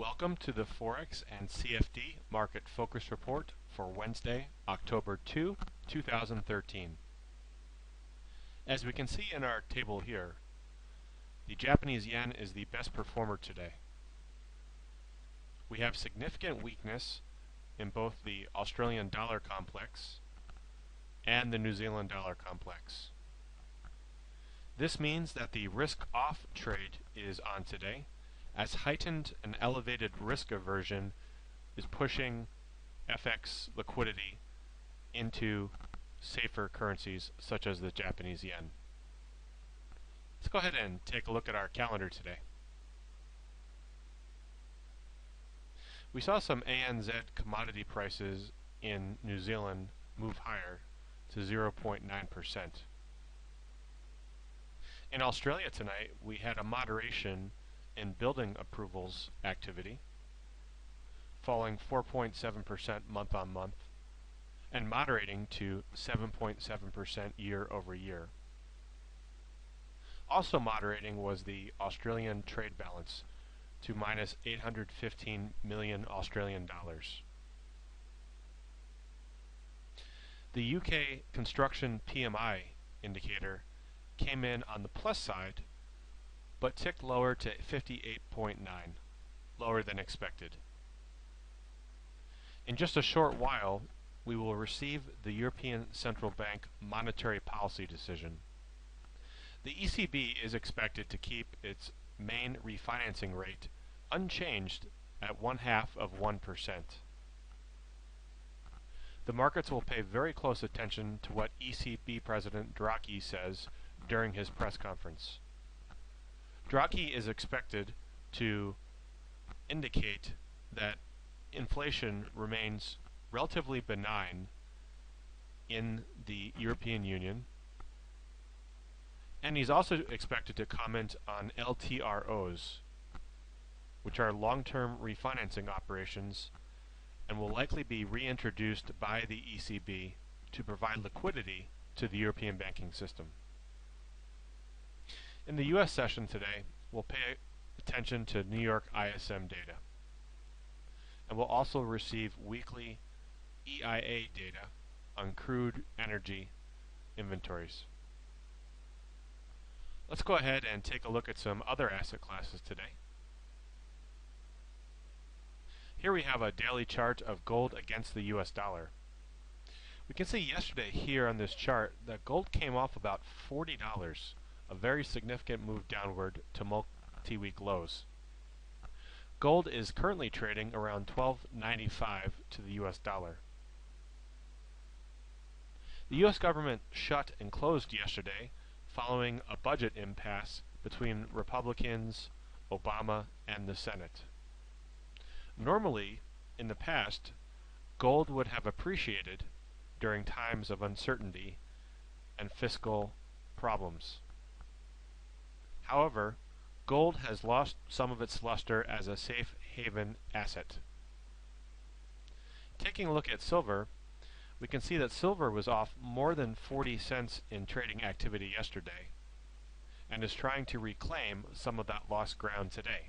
Welcome to the Forex and CFD Market Focus Report for Wednesday, October 2, 2013. As we can see in our table here, the Japanese yen is the best performer today. We have significant weakness in both the Australian dollar complex and the New Zealand dollar complex. This means that the risk-off trade is on today, as heightened and elevated risk aversion is pushing FX liquidity into safer currencies such as the Japanese yen. Let's go ahead and take a look at our calendar today. We saw some ANZ commodity prices in New Zealand move higher to 0.9%. In Australia tonight, we had a moderation in building approvals activity, falling 4.7% month on month and moderating to 7.7% year over year. Also moderating was the Australian trade balance to minus 815 million Australian dollars. The UK construction PMI indicator came in on the plus side, but ticked lower to 58.9, lower than expected. In just a short while, we will receive the European Central Bank monetary policy decision. The ECB is expected to keep its main refinancing rate unchanged at 0.5%. The markets will pay very close attention to what ECB President Draghi says during his press conference. Draghi is expected to indicate that inflation remains relatively benign in the European Union, and he's also expected to comment on LTROs, which are long-term refinancing operations and will likely be reintroduced by the ECB to provide liquidity to the European banking system. In the U.S. session today, we'll pay attention to New York ISM data, and we'll also receive weekly EIA data on crude energy inventories. Let's go ahead and take a look at some other asset classes today. Here we have a daily chart of gold against the US dollar. We can see yesterday here on this chart that gold came off about $40, a very significant move downward to multi-week lows. Gold is currently trading around $12.95 to the US dollar. The US government shut and closed yesterday following a budget impasse between Republicans, Obama, and the Senate. Normally, in the past, gold would have appreciated during times of uncertainty and fiscal problems. However, gold has lost some of its luster as a safe haven asset. Taking a look at silver, we can see that silver was off more than 40 cents in trading activity yesterday and is trying to reclaim some of that lost ground today.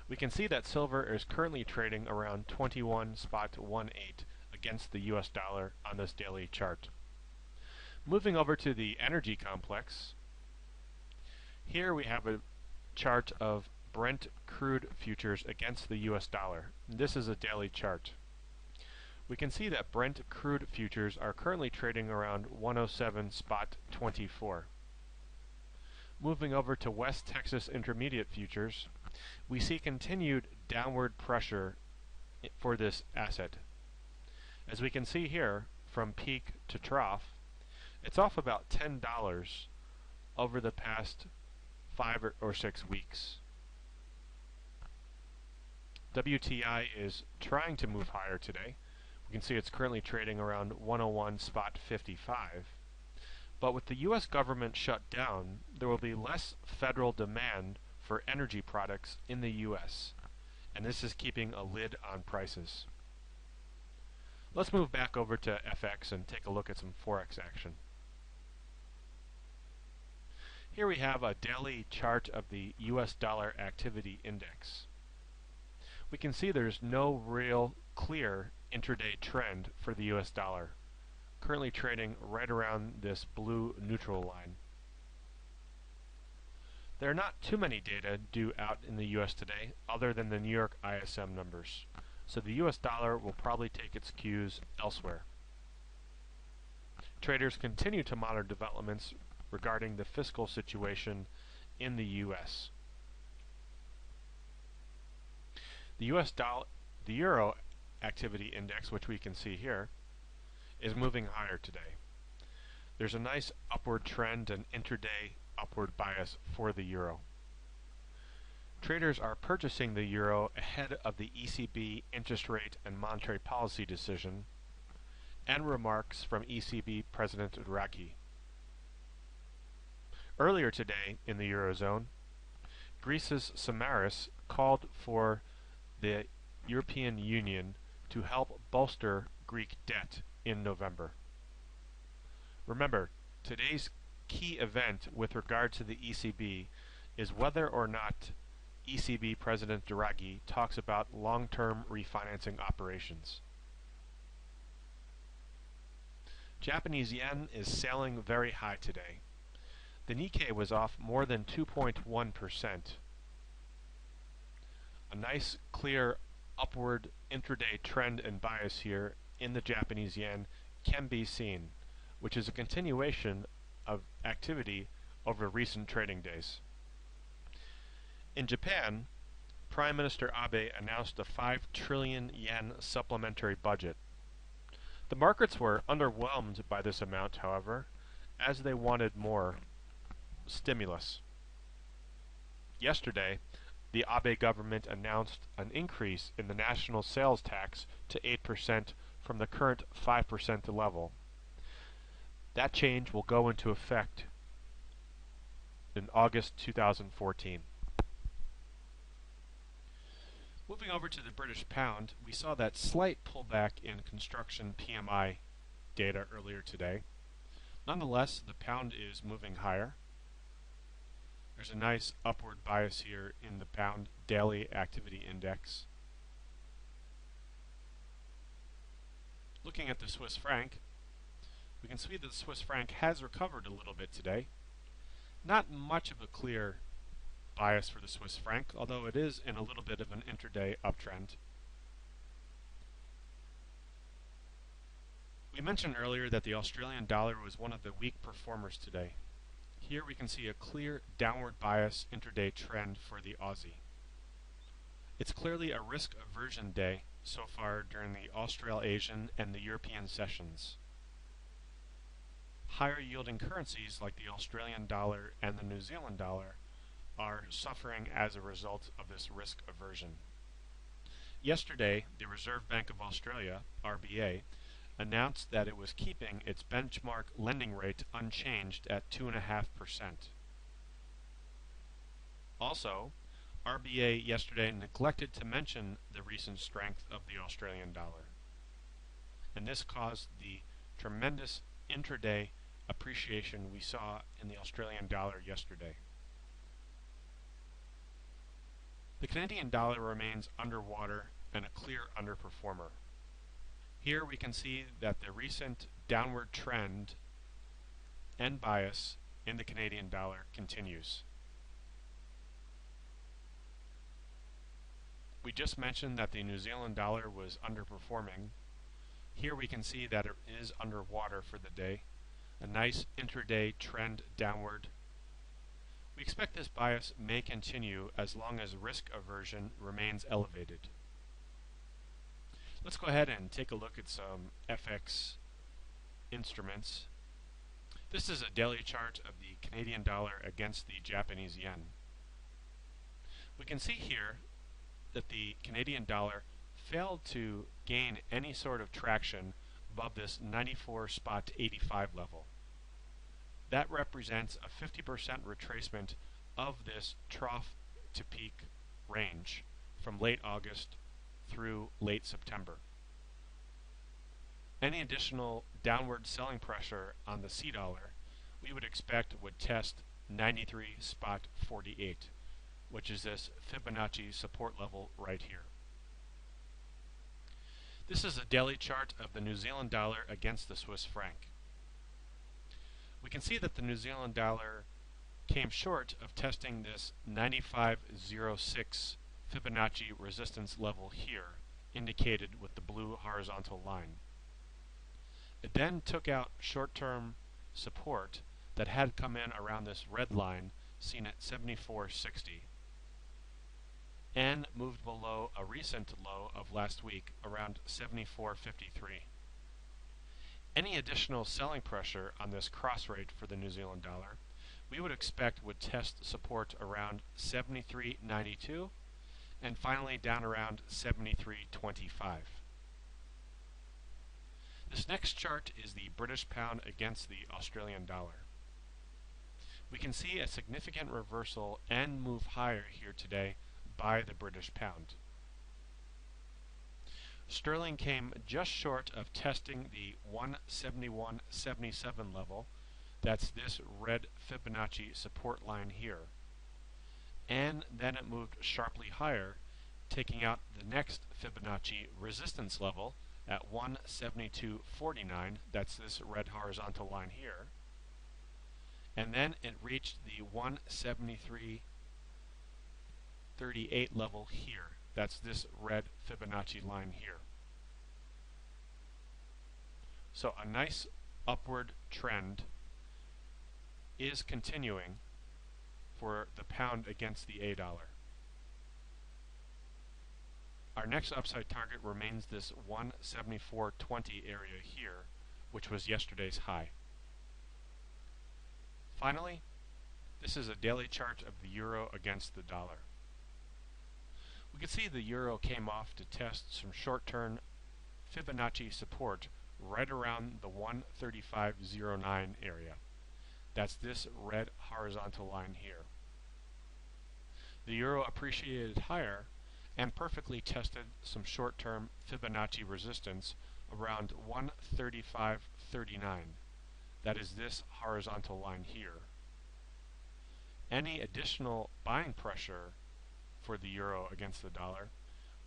We can see that silver is currently trading around 21.18 against the US dollar on this daily chart. Moving over to the energy complex, here we have a chart of Brent crude futures against the US dollar. This is a daily chart. We can see that Brent crude futures are currently trading around 107.24. Moving over to West Texas Intermediate futures, we see continued downward pressure for this asset. As we can see here, from peak to trough, it's off about $10 over the past 5 or 6 weeks. WTI is trying to move higher today. We can see it's currently trading around 101.55. But with the US government shut down, there will be less federal demand for energy products in the US, and this is keeping a lid on prices. Let's move back over to FX and take a look at some Forex action. Here we have a daily chart of the US dollar activity index. We can see there's no real clear intraday trend for the US dollar, currently trading right around this blue neutral line. There are not too many data due out in the US today other than the New York ISM numbers, so the US dollar will probably take its cues elsewhere. Traders continue to monitor developments regarding the fiscal situation in the US. The Euro activity index, which we can see here, is moving higher today. There's a nice upward trend and intraday upward bias for the euro. Traders are purchasing the euro ahead of the ECB interest rate and monetary policy decision and remarks from ECB President Draghi. Earlier today in the Eurozone, Greece's Samaras called for the European Union to help bolster Greek debt in November. Remember, today's key event with regard to the ECB is whether or not ECB President Draghi talks about long-term refinancing operations. Japanese yen is sailing very high today. The Nikkei was off more than 2.1%. A nice clear upward intraday trend and bias here in the Japanese yen can be seen, which is a continuation of activity over recent trading days. In Japan, Prime Minister Abe announced a 5 trillion yen supplementary budget. The markets were underwhelmed by this amount, however, as they wanted more stimulus. Yesterday, the Abe government announced an increase in the national sales tax to 8% from the current 5% level. That change will go into effect in August 2014. Moving over to the British pound, we saw that slight pullback in construction PMI data earlier today. Nonetheless, the pound is moving higher. There's a nice upward bias here in the pound daily activity index. Looking at the Swiss franc, we can see that the Swiss franc has recovered a little bit today. Not much of a clear bias for the Swiss franc, although it is in a little bit of an intraday uptrend. We mentioned earlier that the Australian dollar was one of the weak performers today. Here we can see a clear downward bias intraday trend for the Aussie. It's clearly a risk aversion day so far during the Australasian and the European sessions. Higher yielding currencies like the Australian dollar and the New Zealand dollar are suffering as a result of this risk aversion. Yesterday, the Reserve Bank of Australia, RBA, announced that it was keeping its benchmark lending rate unchanged at 2.5%. Also, RBA yesterday neglected to mention the recent strength of the Australian dollar, and this caused the tremendous intraday appreciation we saw in the Australian dollar yesterday. The Canadian dollar remains underwater and a clear underperformer. Here we can see that the recent downward trend and bias in the Canadian dollar continues. We just mentioned that the New Zealand dollar was underperforming. Here we can see that it is underwater for the day. A nice intraday trend downward. We expect this bias may continue as long as risk aversion remains elevated. Let's go ahead and take a look at some FX instruments. This is a daily chart of the Canadian dollar against the Japanese yen. We can see here that the Canadian dollar failed to gain any sort of traction above this 94.85 level. That represents a 50% retracement of this trough to peak range from late August through late September. Any additional downward selling pressure on the C dollar we would expect would test 93.48, which is this Fibonacci support level right here. This is a daily chart of the New Zealand dollar against the Swiss franc. We can see that the New Zealand dollar came short of testing this 95.06 Fibonacci resistance level here, indicated with the blue horizontal line. It then took out short-term support that had come in around this red line seen at 74.60 and moved below a recent low of last week around 74.53. Any additional selling pressure on this cross rate for the New Zealand dollar we would expect would test support around 73.92 and finally down around 73.25. This next chart is the British pound against the Australian dollar. We can see a significant reversal and move higher here today by the British pound. Sterling came just short of testing the 171.77 level. That's this red Fibonacci support line here. And then it moved sharply higher, taking out the next Fibonacci resistance level at 172.49. That's this red horizontal line here. And then it reached the 173.38 level here. That's this red Fibonacci line here. So a nice upward trend is continuing for the pound against the A dollar. Our next upside target remains this 174.20 area here, which was yesterday's high. Finally, this is a daily chart of the euro against the dollar. We can see the euro came off to test some short-term Fibonacci support right around the 135.09 area. That's this red horizontal line here. The euro appreciated higher and perfectly tested some short-term Fibonacci resistance around 135.39. That is this horizontal line here. Any additional buying pressure for the euro against the dollar,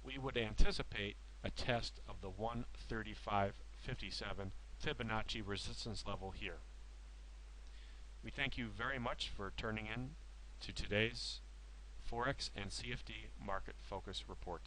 we would anticipate a test of the 135.57 Fibonacci resistance level here. We thank you very much for turning in to today's Forex and CFD Market Focus Report.